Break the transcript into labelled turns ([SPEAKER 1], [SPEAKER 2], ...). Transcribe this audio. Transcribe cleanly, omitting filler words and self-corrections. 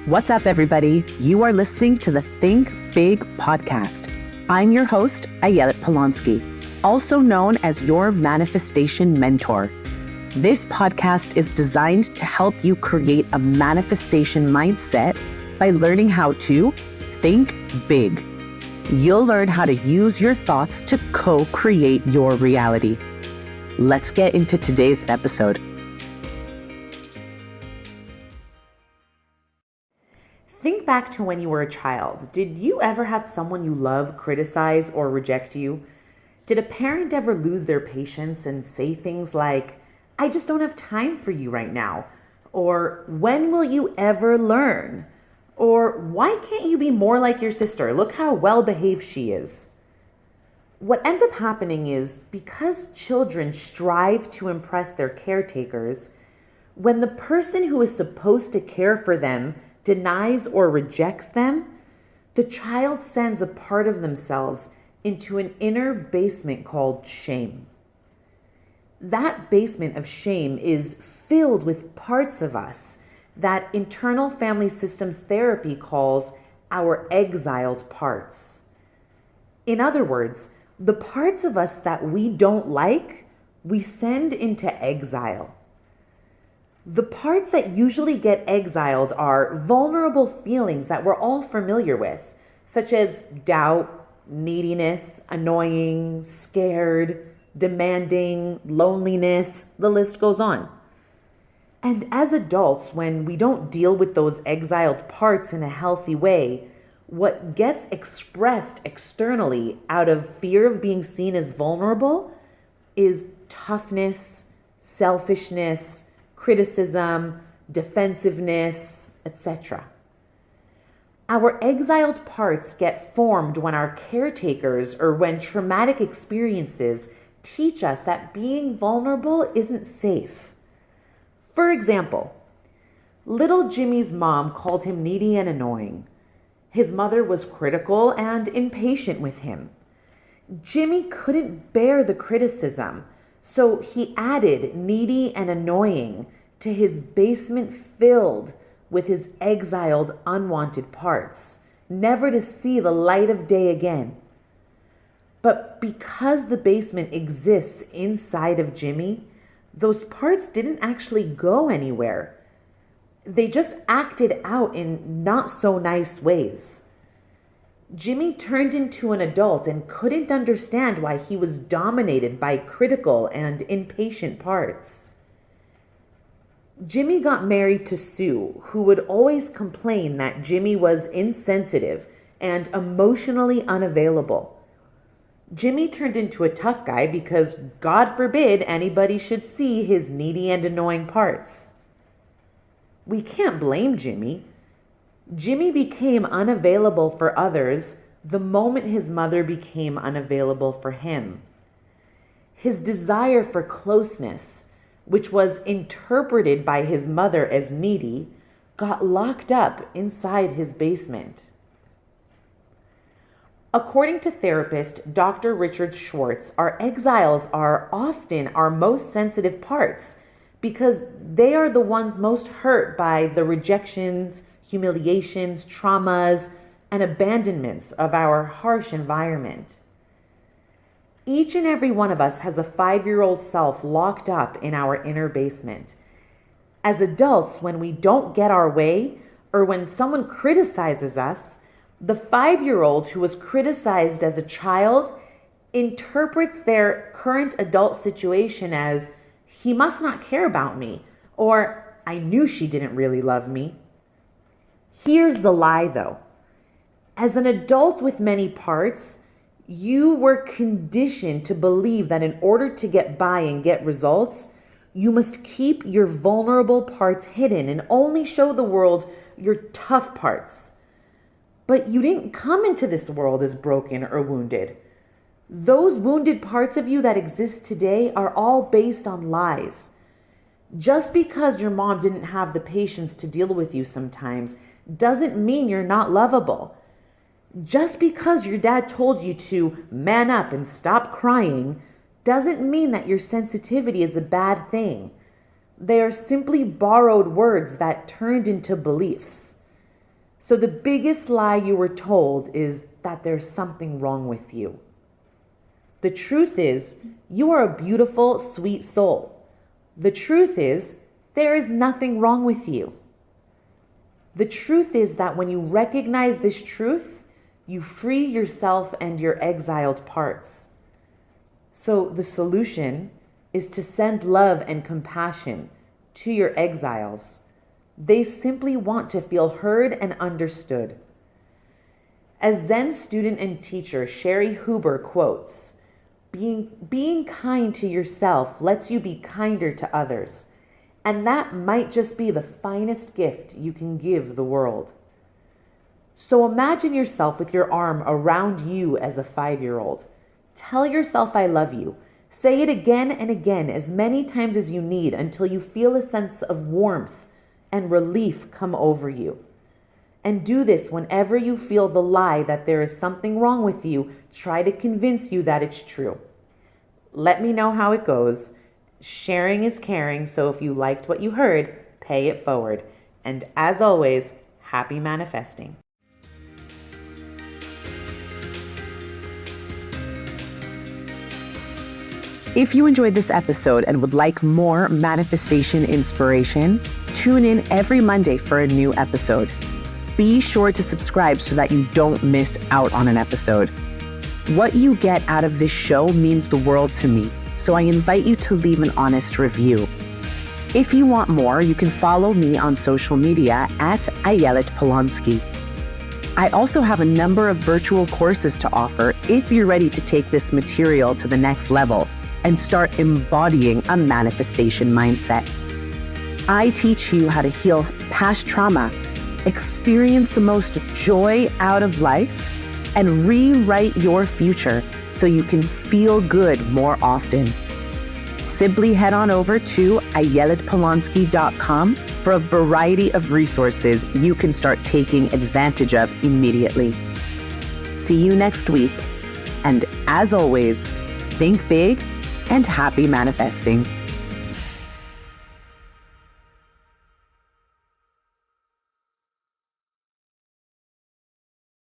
[SPEAKER 1] What's up, everybody? You are listening to the Think Big podcast. I'm your host, Ayelet Polonsky, also known as your manifestation mentor. This podcast is designed to help you create a manifestation mindset by learning how to think big. You'll learn how to use your thoughts to co-create your reality. Let's get into today's episode.
[SPEAKER 2] Think back to when you were a child. Did you ever have someone you love criticize or reject you? Did a parent ever lose their patience and say things like, "I just don't have time for you right now," or "When will you ever learn?" or "Why can't you be more like your sister? Look how well behaved she is." What ends up happening is, because children strive to impress their caretakers, when the person who is supposed to care for them denies or rejects them, the child sends a part of themselves into an inner basement called shame. That basement of shame is filled with parts of us that internal family systems therapy calls our exiled parts. In other words, the parts of us that we don't like, we send into exile. The parts that usually get exiled are vulnerable feelings that we're all familiar with, such as doubt, neediness, annoying, scared, demanding, loneliness, the list goes on. And as adults, when we don't deal with those exiled parts in a healthy way, what gets expressed externally out of fear of being seen as vulnerable is toughness, selfishness, criticism, defensiveness, etc. Our exiled parts get formed when our caretakers or when traumatic experiences teach us that being vulnerable isn't safe. For example, little Jimmy's mom called him needy and annoying. His mother was critical and impatient with him. Jimmy couldn't bear the criticism, so he added needy and annoying to his basement filled with his exiled, unwanted parts, never to see the light of day again. But because the basement exists inside of Jimmy, those parts didn't actually go anywhere. They just acted out in not so nice ways. Jimmy turned into an adult and couldn't understand why he was dominated by critical and impatient parts. Jimmy got married to Sue, who would always complain that Jimmy was insensitive and emotionally unavailable. Jimmy turned into a tough guy because God forbid anybody should see his needy and annoying parts. We can't blame Jimmy. Jimmy became unavailable for others the moment his mother became unavailable for him. His desire for closeness, which was interpreted by his mother as needy, got locked up inside his basement. According to therapist Dr. Richard Schwartz, our exiles are often our most sensitive parts because they are the ones most hurt by the rejections, humiliations, traumas, and abandonments of our harsh environment. Each and every one of us has a 5-year-old self locked up in our inner basement. As adults, when we don't get our way or when someone criticizes us, the 5-year-old who was criticized as a child interprets their current adult situation as, "He must not care about me," or "I knew she didn't really love me." Here's the lie, though. As an adult with many parts, you were conditioned to believe that in order to get by and get results, you must keep your vulnerable parts hidden and only show the world your tough parts. But you didn't come into this world as broken or wounded. Those wounded parts of you that exist today are all based on lies. Just because your mom didn't have the patience to deal with you sometimes doesn't mean you're not lovable. Just because your dad told you to man up and stop crying doesn't mean that your sensitivity is a bad thing. They are simply borrowed words that turned into beliefs. So the biggest lie you were told is that there's something wrong with you. The truth is, you are a beautiful, sweet soul. The truth is, there is nothing wrong with you. The truth is that when you recognize this truth, you free yourself and your exiled parts. So the solution is to send love and compassion to your exiles. They simply want to feel heard and understood. As Zen student and teacher Sherry Huber quotes, being kind to yourself lets you be kinder to others, and that might just be the finest gift you can give the world. So imagine yourself with your arm around you as a 5-year-old. Tell yourself I love you. Say it again and again, as many times as you need, until you feel a sense of warmth and relief come over you. And do this whenever you feel the lie that there is something wrong with you try to convince you that it's true. Let me know how it goes. Sharing is caring, so if you liked what you heard, pay it forward. And as always, happy manifesting.
[SPEAKER 1] If you enjoyed this episode and would like more manifestation inspiration, tune in every Monday for a new episode. Be sure to subscribe so that you don't miss out on an episode. What you get out of this show means the world to me, so I invite you to leave an honest review. If you want more, you can follow me on social media at Ayelet Polonsky. I also have a number of virtual courses to offer if you're ready to take this material to the next level and start embodying a manifestation mindset. I teach you how to heal past trauma, experience the most joy out of life, and rewrite your future so you can feel good more often. Simply head on over to ayeletpolonsky.com for a variety of resources you can start taking advantage of immediately. See you next week. And as always, think big and happy manifesting.